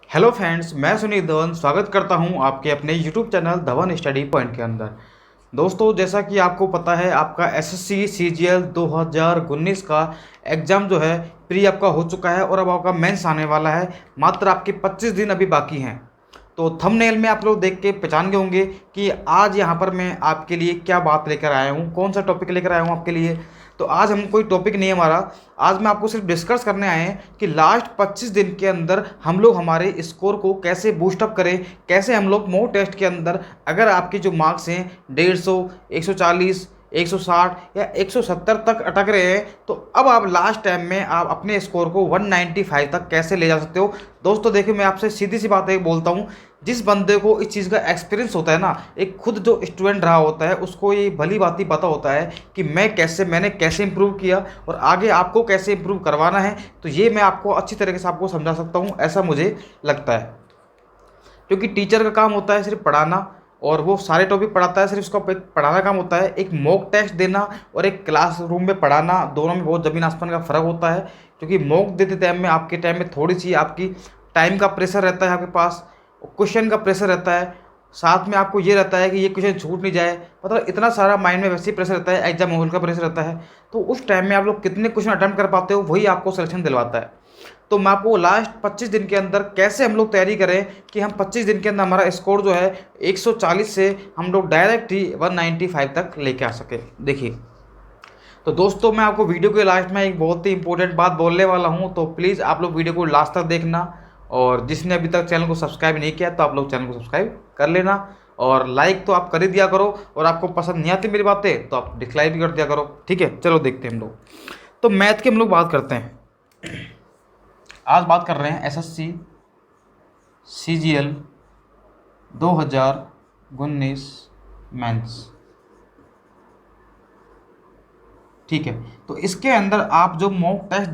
Hello friends, मैं सुनील धवन स्वागत करता हूं आपके अपने YouTube channel Dhawan study point के अंदर। दोस्तों, जैसा कि आपको पता है, आपका एसएससी सीजीएल 2019 का एग्ज़ाम जो है प्री आपका हो चुका है और अब आपका मेंस आने वाला है। मात्र आपके 25 दिन अभी बाकी हैं। तो थंबनेल में आप लोग देख के पहचान गए होंगे कि आज यहाँ पर मैं आपके लिए क्या बात लेकर आया हूँ, कौन सा टॉपिक लेकर आया हूँ आपके लिए। तो आज हम कोई टॉपिक नहीं है हमारा, आज मैं आपको सिर्फ डिस्कस करने आए हैं कि लास्ट 25 दिन के अंदर हम लोग हमारे स्कोर को कैसे बूस्टअप करें, कैसे हम लोग मॉक टेस्ट के अंदर अगर आपके जो मार्क्स हैं 150, 140, 160 या 170 तक अटक रहे हैं, तो अब आप लास्ट टाइम में आप अपने स्कोर को 195 तक कैसे ले जा सकते हो। दोस्तों देखिए, मैं आपसे सीधी सी बात एक बोलता हूँ, जिस बंदे को इस चीज़ का एक्सपीरियंस होता है ना, एक खुद जो स्टूडेंट रहा होता है उसको ये भली बात ही पता होता है कि मैंने कैसे इंप्रूव किया और आगे आपको कैसे इंप्रूव करवाना है। तो ये मैं आपको अच्छी तरीके से आपको समझा सकता हूँ, ऐसा मुझे लगता है। क्योंकि टीचर का काम होता है सिर्फ पढ़ाना और वो सारे टॉपिक पढ़ाता है, सिर्फ उसका पढ़ाना काम होता है। एक मॉक टेस्ट देना और एक क्लासरूम में पढ़ाना, दोनों में बहुत ज़मीन आसमान का फ़र्क होता है। क्योंकि मॉक देते टाइम में आपके टाइम में थोड़ी सी आपकी टाइम का प्रेशर रहता है आपके पास, क्वेश्चन का प्रेशर रहता है, साथ में आपको ये रहता है कि ये क्वेश्चन छूट नहीं जाए। मतलब इतना सारा माइंड में वैसे ही प्रेशर रहता है, एग्जाम हॉल का प्रेशर रहता है। तो उस टाइम में आप लोग कितने क्वेश्चन अटेम्प्ट कर पाते हो, वही आपको सिलेक्शन दिलवाता है। तो मैं आपको लास्ट 25 दिन के अंदर कैसे हम लोग तैयारी करें कि हम 25 दिन के अंदर हमारा स्कोर जो है 140 से हम लोग डायरेक्ट ही 195 तक लेके आ सके। देखिए, तो दोस्तों मैं आपको वीडियो के लास्ट में एक बहुत ही इंपॉर्टेंट बात बोलने वाला हूं, तो प्लीज़ आप लोग वीडियो को लास्ट तक देखना। और जिसने अभी तक चैनल को सब्सक्राइब नहीं किया तो आप लोग चैनल को सब्सक्राइब कर लेना और लाइक तो आप कर ही दिया करो, और आपको पसंद नहीं आती मेरी बातें तो आप डिसलाइक भी कर दिया करो। ठीक है, चलो देखते हैं हम लोग। तो मैथ की हम लोग बात करते हैं। आज बात कर रहे हैं एसएससी सीजीएल 2019 मेंस। ठीक है, तो इसके अंदर आप जो मॉक टेस्ट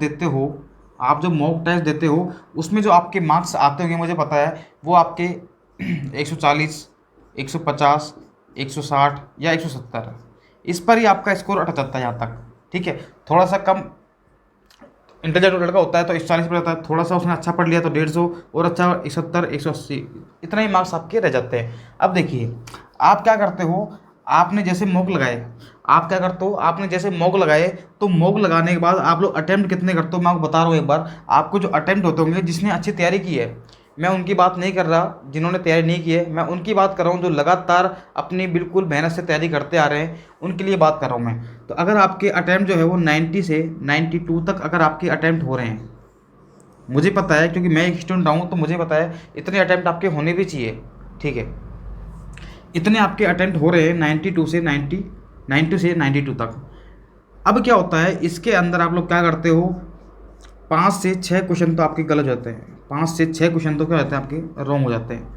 देते हो उसमें जो आपके मार्क्स आते होंगे, मुझे पता है वो आपके 140, 150, 160 या 170, इस पर ही आपका स्कोर अटक जाता है यहाँ तक। ठीक है, थोड़ा सा कम इंटेलिजेंट लड़का होता है तो 140 पर रहता है, थोड़ा सा उसने अच्छा पढ़ लिया तो 150, और अच्छा 170, 180, इतना ही मार्क्स आपके रह जाते हैं। अब देखिए, आप क्या करते हो, आपने जैसे मॉक लगाए, आप क्या करते हो, आपने जैसे मॉक लगाए तो मॉक लगाने के बाद आप लोग अटेम्प्ट कितने करते हो, मैं आपको बता रहा हूँ एक बार। आपको जो अटेम्प्ट होते होंगे, जिसने अच्छी तैयारी की है, मैं उनकी बात नहीं कर रहा जिन्होंने तैयारी नहीं की है, मैं उनकी बात कर रहा हूँ जो लगातार अपनी बिल्कुल मेहनत से तैयारी करते आ रहे हैं, उनके लिए बात कर रहा हूँ मैं। तो अगर आपके अटैम्प्ट जो है वो 90 से 92 तक अगर आपके अटैम्प्ट हो रहे हैं, मुझे पता है क्योंकि मैं एक स्टूडेंट हूँ तो मुझे पता है इतने अटैम्प्ट आपके होने भी चाहिए। ठीक है, इतने आपके अटैम्प्ट हो रहे हैं 90 से 92 तक। अब क्या होता है, इसके अंदर आप लोग क्या करते हो, 5 से 6 क्वेश्चन तो आपके गलत हो जाते हैं, 5 से 6 क्वेश्चन तो क्या होते हैं आपके रॉन्ग हो जाते हैं।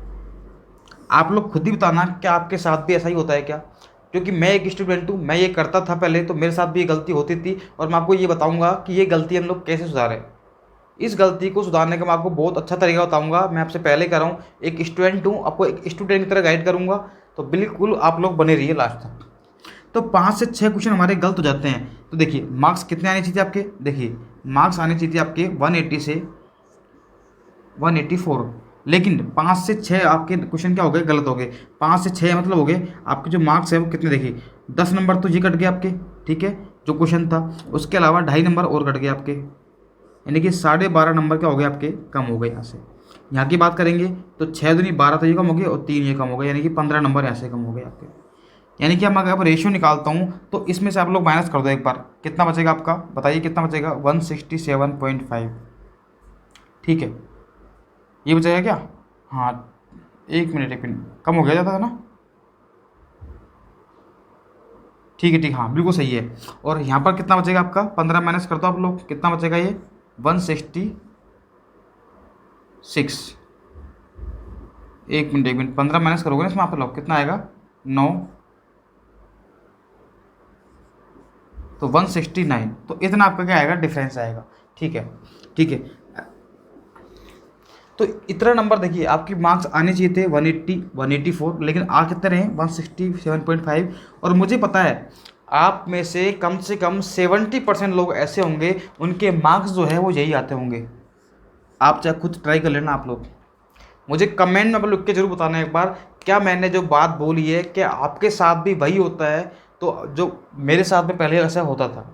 आप लोग खुद ही बताना क्या आपके साथ भी ऐसा ही होता है क्या। क्योंकि मैं एक स्टूडेंट हूँ, मैं ये करता था पहले, तो मेरे साथ भी ये गलती होती थी, और मैं आपको ये बताऊंगा कि ये गलती हम लोग कैसे सुधारें। इस गलती को सुधारने का मैं आपको बहुत अच्छा तरीका बताऊंगा। मैं आपसे पहले कर रहा हूँ, एक स्टूडेंट हूँ, आपको एक स्टूडेंट की तरह गाइड करूँगा, तो बिल्कुल आप लोग बने रहिए लास्ट तक। तो 5 से 6 क्वेश्चन हमारे गलत हो जाते हैं। तो देखिए, मार्क्स कितने आने चाहिए थे आपके, देखिए मार्क्स आने चाहिए थे आपके 180 से 184, लेकिन 5 से 6 आपके क्वेश्चन क्या हो गए, गलत हो गए। 5 से 6 मतलब हो गए आपके जो मार्क्स है वो कितने, देखिए 10 नंबर तो ये कट गए आपके। ठीक है, जो क्वेश्चन था, उसके अलावा 2.5 नंबर और कट गए आपके, यानी कि 12.5 नंबर क्या हो गए आपके, कम हो गए यहाँ से। यहाँ की बात करेंगे तो 6 दूनी 12 तो ये कम हो गए और 3 ये कम हो गए, यानी कि 15 नंबर यहाँ से कम हो गए आपके। यानी कि मैं अगर रेशियो निकालता हूँ तो इसमें से आप लोग माइनस कर दो एक बार, कितना बचेगा आपका, बताइए कितना बचेगा, 167.5। ठीक है, ये बचेगा क्या, हाँ 1 मिनट कम हो गया, ज़्यादा है ना। ठीक है, ठीक, हाँ बिल्कुल सही है। और यहाँ पर कितना बचेगा आपका, 15 माइनस कर दो आप लोग, कितना बचेगा ये 166। 1 मिनट 15 माइनस करोगे ना इसमें आप लोग, कितना आएगा 9, तो 169। तो इतना आपका क्या आएगा, डिफरेंस आएगा। ठीक है, ठीक है, तो इतना नंबर देखिए, आपकी मार्क्स आने चाहिए थे 180, 184, लेकिन आ कितने रहे 167.5। और मुझे पता है आप में से कम 70% लोग ऐसे होंगे उनके मार्क्स जो है वो यही आते होंगे। आप चाहे खुद ट्राई कर लेना आप लोग, मुझे कमेंट में लिख के जरूर बताना एक बार, क्या मैंने जो बात बोली है क्या आपके साथ भी वही होता है। तो जो मेरे साथ में पहले ऐसा होता था,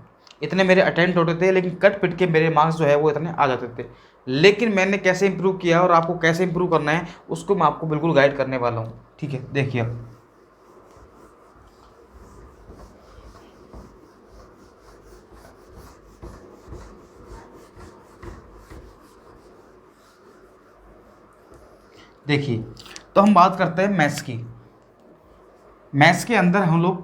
इतने मेरे अटेम्प्ट होते थे लेकिन कट पिट के मेरे मार्क्स जो है वो इतने आ जाते थे। लेकिन मैंने कैसे इंप्रूव किया और आपको कैसे इंप्रूव करना है उसको मैं आपको बिल्कुल गाइड करने वाला हूँ। ठीक है, देखिए अब देखिए, तो हम बात करते हैं मैथ्स की। मैथ्स के अंदर हम लोग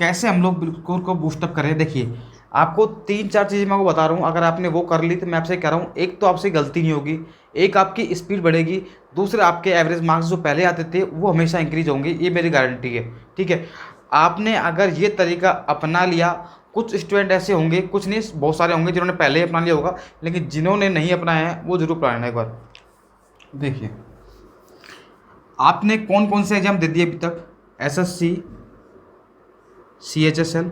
बिल्कुल को बूस्टअप करें। देखिए, आपको 3-4 चीज़ें मैं आपको बता रहा हूँ, अगर आपने वो कर ली तो मैं आपसे कह रहा हूँ, एक तो आपसे गलती नहीं होगी, एक आपकी स्पीड बढ़ेगी, दूसरा आपके एवरेज मार्क्स जो पहले आते थे वो हमेशा इंक्रीज होंगे, ये मेरी गारंटी है। ठीक है, आपने अगर ये तरीका अपना लिया, कुछ स्टूडेंट ऐसे होंगे, कुछ नहीं बहुत सारे होंगे जिन्होंने पहले ही अपना लिया होगा, लेकिन जिन्होंने नहीं अपनाया है वो जरूर अपनाना एक बार। देखिए, आपने कौन कौन से एग्जाम दे दिए अभी तक? एसएससी, CHSL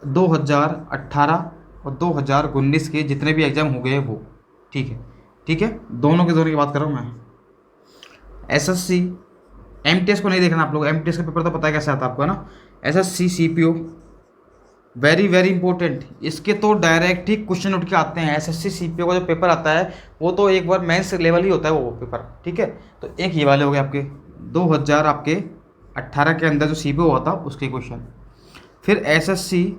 2018 और 2019 के जितने भी एग्ज़ाम हो गए वो। ठीक है, ठीक है, दोनों के की बात कर रहा हूँ मैं। एसएससी, एमटीएस को नहीं देखना आप लोग, एमटीएस का पेपर तो पता है कैसे आता है आपको, है ना। SSC CPO very very important, इसके तो डायरेक्ट ही क्वेश्चन उठ के आते हैं। एसएससी सीपीओ का जो पेपर आता है वो तो एक बार मेंस लेवल ही होता है वो पेपर। ठीक है, तो एक ये वाले हो गए आपके 2018 के अंदर जो सीपीओ हुआ था उसके क्वेश्चन। फिर एसएससी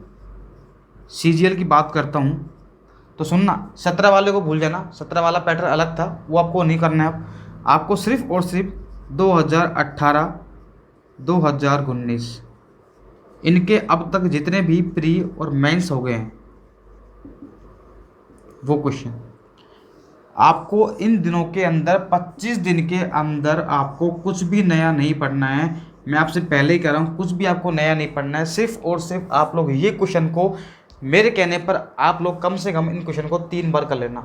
सीजीएल की बात करता हूँ तो सुनना, 17 वाले को भूल जाना, 17 वाला पैटर्न अलग था, वो आपको नहीं करना है। आपको सिर्फ और सिर्फ 2018 2019 इनके अब तक जितने भी प्री और मेंस हो गए हैं वो क्वेश्चन आपको इन दिनों के अंदर, 25 दिन के अंदर आपको कुछ भी नया नहीं पढ़ना है। मैं आपसे पहले ही कह रहा हूँ, कुछ भी आपको नया नहीं पढ़ना है, सिर्फ और सिर्फ आप लोग ये क्वेश्चन को, मेरे कहने पर आप लोग कम से कम इन क्वेश्चन को 3 बार कर लेना।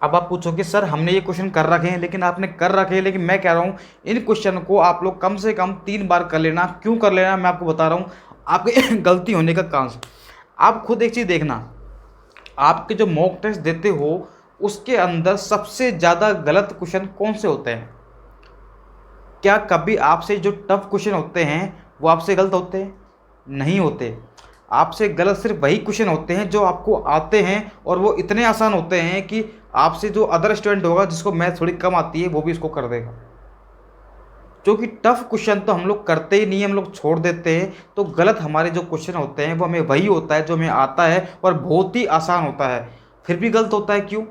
अब आप पूछोगे सर हमने ये क्वेश्चन कर रखे हैं, लेकिन आपने कर रखे हैं, लेकिन मैं कह रहा हूँ इन क्वेश्चन को आप लोग कम से कम 3 बार कर लेना। क्यों कर लेना, मैं आपको बता रहा हूँ, आपके गलती होने का चांस। आप खुद एक चीज़ देखना, आपके जो मॉक टेस्ट देते हो उसके अंदर सबसे ज़्यादा गलत क्वेश्चन कौन से होते हैं? क्या कभी आपसे जो टफ क्वेश्चन होते हैं वो आपसे गलत होते हैं? नहीं होते। आपसे गलत सिर्फ वही क्वेश्चन होते हैं जो आपको आते हैं, और वो इतने आसान होते हैं कि आपसे जो अदर स्टूडेंट होगा जिसको मैथ थोड़ी कम आती है वो भी इसको कर देगा। क्योंकि टफ क्वेश्चन तो हम लोग करते ही नहीं, हम लोग छोड़ देते हैं। तो गलत हमारे जो क्वेश्चन होते हैं वो हमें वही होता है जो हमें आता है और बहुत ही आसान होता है, फिर भी गलत होता है। क्यों?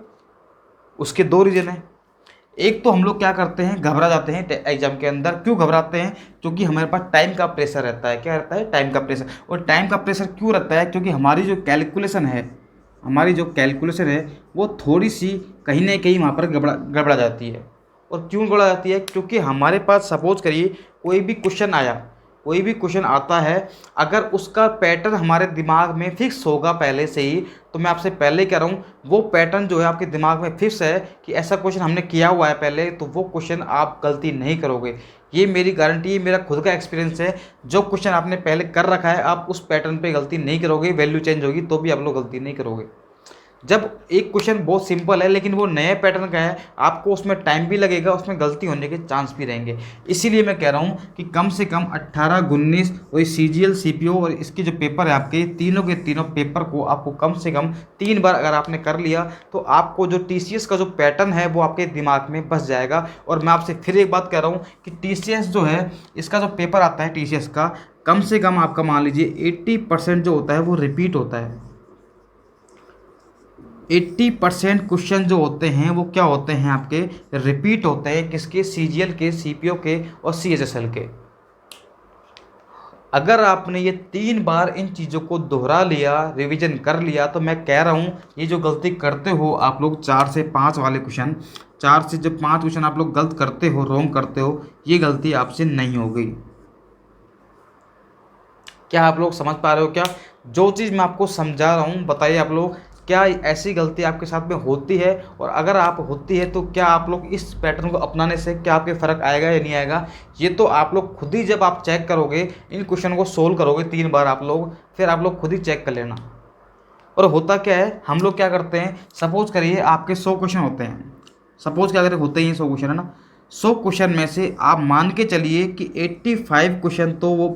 उसके 2 रीज़न हैं। एक तो हम लोग क्या करते हैं, घबरा जाते हैं एग्जाम के अंदर। क्यों घबराते हैं? क्योंकि हमारे पास टाइम का प्रेशर रहता है। क्या रहता है? टाइम का प्रेशर। और टाइम का प्रेशर क्यों रहता है? क्योंकि हमारी जो कैलकुलेशन है वो थोड़ी सी कहीं ना कहीं वहाँ पर गड़बड़ा जाती है। और क्यों गड़बड़ा जाती है? क्योंकि हमारे पास सपोज करिए कोई भी क्वेश्चन आता है, अगर उसका पैटर्न हमारे दिमाग में फिक्स होगा पहले से ही, तो मैं आपसे पहले कह रहा हूँ वो पैटर्न जो है आपके दिमाग में फिक्स है कि ऐसा क्वेश्चन हमने किया हुआ है पहले, तो वो क्वेश्चन आप गलती नहीं करोगे। ये मेरी गारंटी है, मेरा खुद का एक्सपीरियंस है। जो क्वेश्चन आपने पहले कर रखा है आप उस पैटर्न पे गलती नहीं करोगे, वैल्यू चेंज होगी तो भी आप लोग गलती नहीं करोगे। जब एक क्वेश्चन बहुत सिंपल है लेकिन वो नए पैटर्न का है, आपको उसमें टाइम भी लगेगा, उसमें गलती होने के चांस भी रहेंगे। इसीलिए मैं कह रहा हूँ कि कम से कम 18, 19 और CGL CPO और इसके जो पेपर है आपके, तीनों के तीनों पेपर को आपको कम से कम 3 बार अगर आपने कर लिया तो आपको जो TCS का जो पैटर्न है वो आपके दिमाग में बस जाएगा। और मैं आपसे फिर एक बात कह रहा हूँ कि TCS जो है, इसका जो पेपर आता है TCS का, कम से कम आपका मान लीजिए 80% जो होता है वो रिपीट होता है। 80% क्वेश्चन जो होते हैं वो क्या होते हैं आपके, रिपीट होते हैं। किसके? CGL के, CPO के और CHSL के। अगर आपने ये 3 बार इन चीज़ों को दोहरा लिया, रिवीजन कर लिया, तो मैं कह रहा हूँ ये जो गलती करते हो आप लोग 4 से 5 वाले क्वेश्चन, 4 से जो 5 क्वेश्चन आप लोग गलत करते हो, रॉन्ग करते हो, ये गलती आपसे नहीं हो गई। क्या आप लोग समझ पा रहे हो? क्या जो चीज़ मैं आपको समझा रहा हूँ, बताइए आप लोग, क्या ऐसी गलती आपके साथ में होती है? और अगर आप होती है तो क्या आप लोग इस पैटर्न को अपनाने से क्या आपके फ़र्क आएगा या नहीं आएगा? ये तो आप लोग खुद ही, जब आप चेक करोगे, इन क्वेश्चन को सोल्व करोगे 3 बार आप लोग, फिर आप लोग खुद ही चेक कर लेना। और होता क्या है, हम लोग क्या करते हैं, सपोज करिए आपके 100 क्वेश्चन होते हैं, सपोज क्या करें होते ही हैं 100 क्वेश्चन है ना, 100 क्वेश्चन में से आप मान के चलिए कि 85 क्वेश्चन तो वो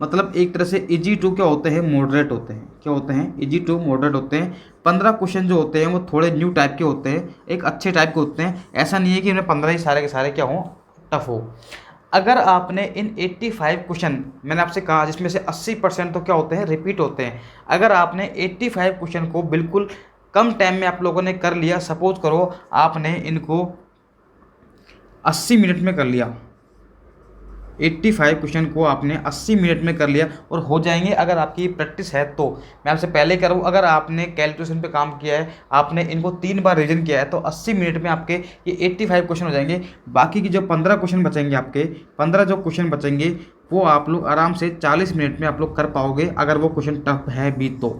मतलब एक तरह से इजी टू क्या होते हैं, मॉडरेट होते हैं, क्या होते हैं, इजी टू मॉडरेट होते हैं। 15 क्वेश्चन जो होते हैं वो थोड़े न्यू टाइप के होते हैं, एक अच्छे टाइप के होते हैं। ऐसा नहीं है कि इनमें 15 ही सारे के सारे क्या हो, टफ हो। अगर आपने इन 85 क्वेश्चन, मैंने आपसे कहा जिसमें से 80% तो क्या होते हैं, रिपीट होते हैं, अगर आपने 85 क्वेश्चन को बिल्कुल कम टाइम में आप लोगों ने कर लिया, सपोज करो आपने इनको 80 मिनट में कर लिया, 85 क्वेश्चन को आपने 80 मिनट में कर लिया और हो जाएंगे अगर आपकी प्रैक्टिस है तो। मैं आपसे पहले कह रहा हूँ, अगर आपने कैलकुलेशन पे काम किया है, आपने इनको 3 बार रिवीजन किया है, तो 80 मिनट में आपके ये 85 क्वेश्चन हो जाएंगे। बाकी की जो 15 क्वेश्चन बचेंगे, आपके 15 जो क्वेश्चन बचेंगे वो आप लोग आराम से 40 मिनट में आप लोग कर पाओगे, अगर वो क्वेश्चन टफ है भी तो।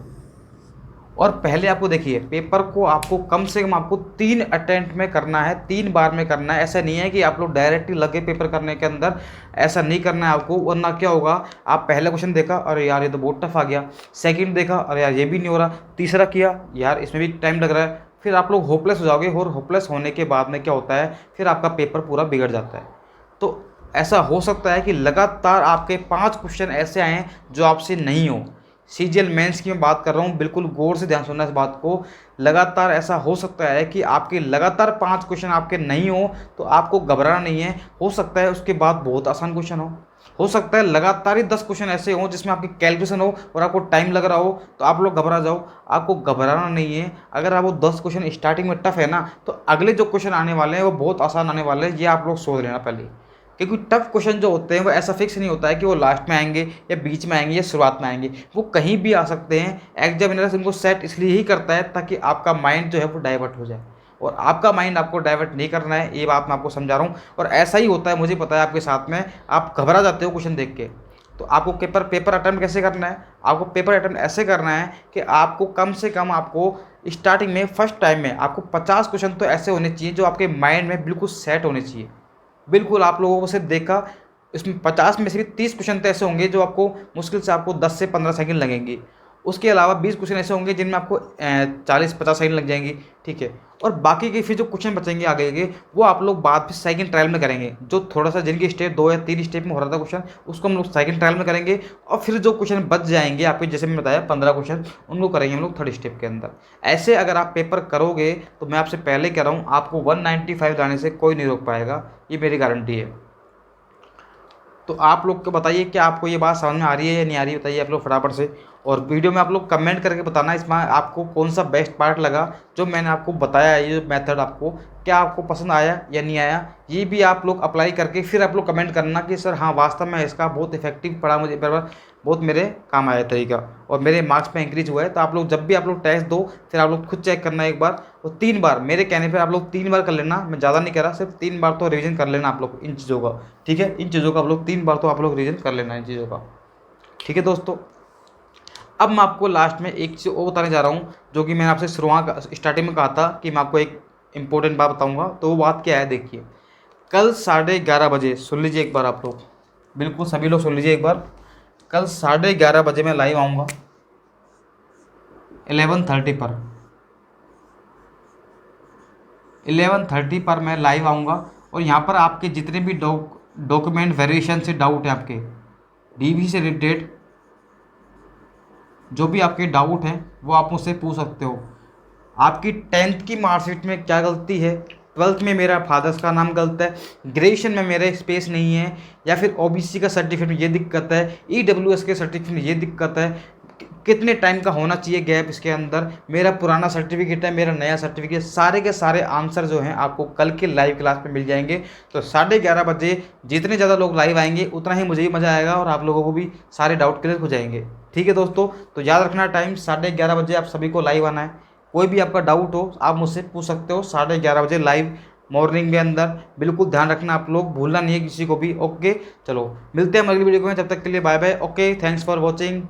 और पहले आपको देखिए, पेपर को आपको कम से कम आपको 3 अटेम्प्ट में करना है, 3 बार में करना है। ऐसा नहीं है कि आप लोग डायरेक्ट ही लगे पेपर करने के अंदर, ऐसा नहीं करना है आपको, वरना क्या होगा, आप पहला क्वेश्चन देखा, अरे यार ये तो बहुत टफ आ गया, सेकंड देखा, अरे यार ये भी नहीं हो रहा, तीसरा किया, यार इसमें भी टाइम लग रहा है, फिर आप लोग होपलेस हो जाओगे। और होपलेस होने के बाद में क्या होता है, फिर आपका पेपर पूरा बिगड़ जाता है। तो ऐसा हो सकता है कि लगातार आपके 5 क्वेश्चन ऐसे आएँ जो आपसे नहीं हो। सीजीएल मेंस की मैं बात कर रहा हूँ, बिल्कुल गौर से ध्यान सुनना इस बात को। लगातार ऐसा हो सकता है कि आपके लगातार 5 क्वेश्चन आपके नहीं हो, तो आपको घबराना नहीं है। हो सकता है उसके बाद बहुत आसान क्वेश्चन हो सकता है लगातार ही 10 क्वेश्चन ऐसे हों जिसमें आपकी कैलकुलेशन हो और आपको टाइम लग रहा हो, तो आप लोग घबरा जाओ। आपको घबराना नहीं है। अगर आप वो 10 क्वेश्चन स्टार्टिंग में टफ है ना, तो अगले जो क्वेश्चन आने वाले हैं वो बहुत आसान आने वाले हैं, ये आप लोग सोच लेना पहले। क्योंकि टफ क्वेश्चन जो होते हैं वो ऐसा फिक्स नहीं होता है कि वो लास्ट में आएंगे या बीच में आएंगे या शुरुआत में आएंगे, वो कहीं भी आ सकते हैं। एग्जामिनर उनको सेट इसलिए ही करता है ताकि आपका माइंड जो है वो डाइवर्ट हो जाए, और आपका माइंड आपको डाइवर्ट नहीं करना है, ये बात मैं आपको समझा रहा हूँ। और ऐसा ही होता है, मुझे पता है आपके साथ में, आप घबरा जाते हो क्वेश्चन देख के। तो आपको पेपर अटेम्प्ट कैसे करना है, आपको पेपर अटेम्प्ट ऐसे करना है कि आपको कम से कम आपको स्टार्टिंग में फर्स्ट टाइम में आपको 50 क्वेश्चन तो ऐसे होने चाहिए जो आपके माइंड में बिल्कुल सेट होने चाहिए। बिल्कुल आप लोगों को सिर्फ देखा, इसमें 50 में से भी 30 क्वेश्चन तो ऐसे होंगे जो आपको मुश्किल से आपको 10 से 15 सेकंड लगेंगे। उसके अलावा 20 क्वेश्चन ऐसे होंगे जिनमें आपको 40-50 सेकंड लग जाएंगी, ठीक है। और बाकी के फिर जो क्वेश्चन बचेंगे आगे के, वो आप लोग बाद में सेकंड ट्रायल में करेंगे। जो थोड़ा सा जिनकी स्टेप 2 या 3 स्टेप में हो रहा था क्वेश्चन, उसको हम लोग सेकंड ट्रायल में करेंगे। और फिर जो क्वेश्चन बच जाएंगे आपके, जैसे मैं बताया 15 क्वेश्चन, उनको करेंगे हम लोग थर्ड स्टेप के अंदर। ऐसे अगर आप पेपर करोगे तो मैं आपसे पहले कह रहा हूँ, आपको 195 लाने से कोई नहीं रोक पाएगा, ये मेरी गारंटी है। तो आप लोग को बताइए कि आपको ये बात समझ में आ रही है या नहीं आ रही है, बताइए आप लोग फटाफट से। और वीडियो में आप लोग कमेंट करके बताना इसमें आपको कौन सा बेस्ट पार्ट लगा, जो मैंने आपको बताया है, ये मेथड आपको क्या आपको पसंद आया या नहीं आया। ये भी आप लोग अप्लाई करके फिर आप लोग कमेंट करना कि सर हाँ वास्तव में इसका बहुत इफेक्टिव पड़ा, मुझे बहुत मेरे काम आया तरीका और मेरे मार्क्स में इंक्रीज हुआ है। तो आप लोग जब भी आप लोग टेस्ट दो, फिर आप लोग खुद चेक करना एक बार, तो 3 बार मेरे कहने पर आप लोग 3 बार कर लेना। मैं ज़्यादा नहीं कह रहा, सिर्फ 3 बार तो रिवीजन कर लेना आप लोग इन चीज़ों का, ठीक है। इन चीज़ों का आप लोग 3 बार तो आप लोग रिवीजन कर लेना इन चीज़ों का, ठीक है दोस्तों। अब मैं आपको लास्ट में एक चीज़ और बताने जा रहा हूँ, जो कि मैंने आपसे शुरुआत स्टार्टिंग में कहा था कि मैं आपको एक इम्पोर्टेंट बात बताऊँगा। तो वो बात क्या है, देखिए कल 11:30 बजे, सुन लीजिए एक बार आप लोग, बिल्कुल सभी लोग सुन लीजिए एक बार। कल 11:30 बजे मैं लाइव आऊँगा 11:30 पर, 11:30 पर मैं लाइव आऊँगा। और यहाँ पर आपके जितने भी डॉक्यूमेंट वेरिएशन से डाउट है, आपके डीवी से रिलेटेड जो भी आपके डाउट हैं, वो आप मुझसे पूछ सकते हो। आपकी 10th की मार्कशीट में क्या गलती है, 12th में मेरा फादर्स का नाम गलत है, ग्रेजुएशन में मेरे स्पेस नहीं है, या फिर ओबीसी का सर्टिफिकेट में ये दिक्कत है, ईडब्ल्यूएस के सर्टिफिकेट में ये दिक्कत है, कितने टाइम का होना चाहिए गैप इसके अंदर, मेरा पुराना सर्टिफिकेट है, मेरा नया सर्टिफिकेट, सारे के सारे आंसर जो हैं आपको कल के लाइव क्लास में मिल जाएंगे। तो 11:30 बजे जितने ज़्यादा लोग लाइव आएंगे उतना ही मुझे भी मज़ा आएगा और आप लोगों को भी सारे डाउट क्लियर हो जाएंगे, ठीक है दोस्तों। तो याद रखना टाइम 11:30 बजे आप सभी को लाइव आना है। कोई भी आपका डाउट हो आप मुझसे पूछ सकते हो 11:30 बजे लाइव मॉर्निंग के अंदर। बिल्कुल ध्यान रखना, आप लोग भूलना नहीं है किसी को भी। ओके चलो मिलते हैं अगली वीडियो में, जब तक के लिए bye bye. Okay thanks for watching.